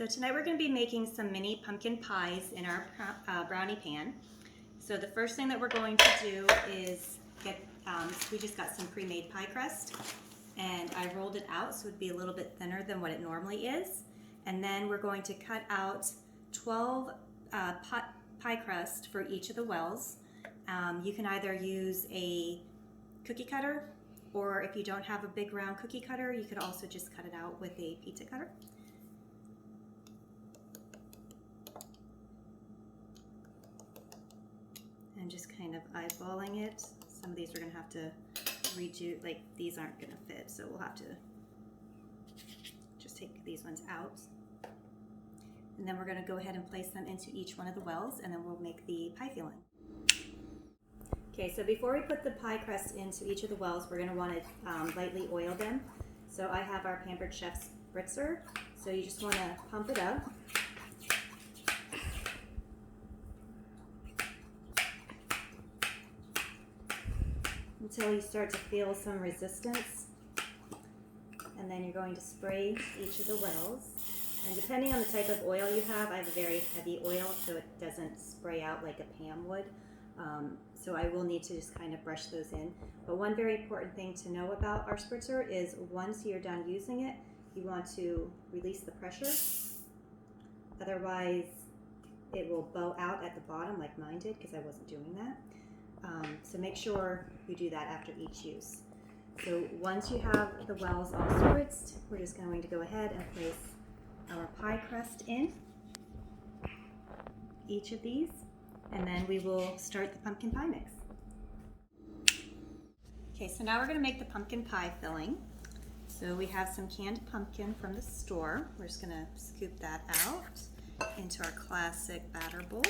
So tonight we're going to be making some mini pumpkin pies in our brownie pan. So the first thing that we're going to do is we just got some pre-made pie crust, and I rolled it out so it'd be a little bit thinner than what it normally is. And then we're going to cut out 12 pie crust for each of the wells. You can either use a cookie cutter, or if you don't have a big round cookie cutter, you could also just cut it out with a pizza cutter. And just kind of eyeballing it. Some of these we're gonna have to redo, like these aren't gonna fit, so we'll have to just take these ones out. And then we're gonna go ahead and place them into each one of the wells, and then we'll make the pie filling. Okay, so before we put the pie crust into each of the wells, we're gonna wanna lightly oil them. So I have our Pampered Chef spritzer. So you just wanna pump it up. Until you start to feel some resistance, and then you're going to spray each of the wells. And depending on the type of oil you have, I have a very heavy oil so it doesn't spray out like a Pam would. So I will need to just kind of brush those in. But one very important thing to know about our spritzer is once you're done using it, you want to release the pressure. Otherwise, it will bow out at the bottom like mine did, because I wasn't doing that. So make sure you do that after each use. So once you have the wells all spritzed, we're just going to go ahead and place our pie crust in each of these, and then we will start the pumpkin pie mix. Okay, so now we're going to make the pumpkin pie filling. So we have some canned pumpkin from the store. We're just going to scoop that out into our classic batter bowl.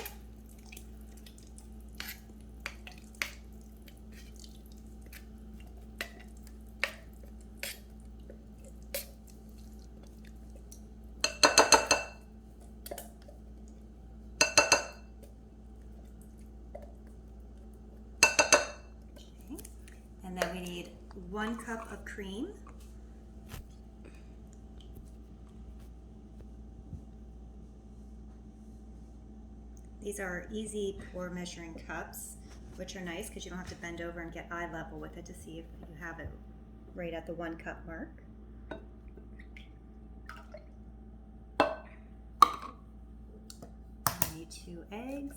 And then we need 1 cup of cream. These are easy pour measuring cups, which are nice because you don't have to bend over and get eye level with it to see if you have it right at the 1 cup mark. I need 2 eggs.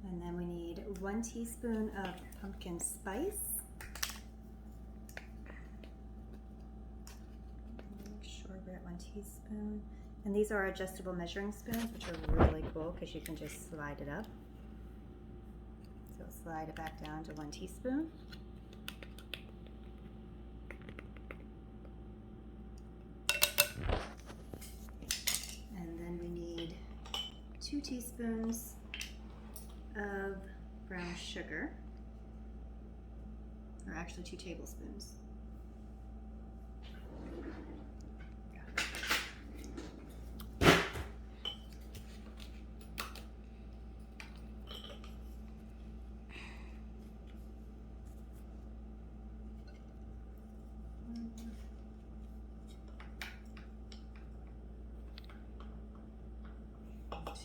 And then we need 1 teaspoon of pumpkin spice. Make sure we're at 1 teaspoon. And these are adjustable measuring spoons, which are really cool because you can just slide it up. So slide it back down to 1 teaspoon. And then we need 2 teaspoons of brown sugar, or actually 2 tablespoons.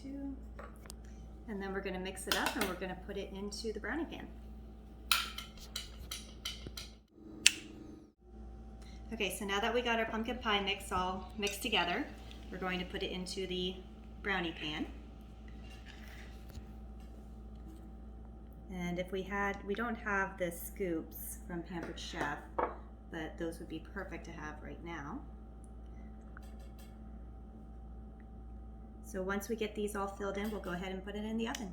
Two. And then we're going to mix it up and we're going to put it into the brownie pan. Okay, so now that we got our pumpkin pie mix all mixed together, we're going to put it into the brownie pan. And if we don't have the scoops from Pampered Chef, but those would be perfect to have right now. So once we get these all filled in, we'll go ahead and put it in the oven.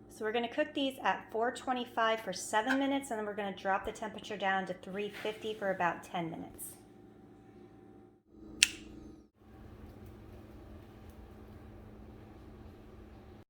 So we're going to cook these at 425 for 7 minutes, and then we're going to drop the temperature down to 350 for about 10 minutes.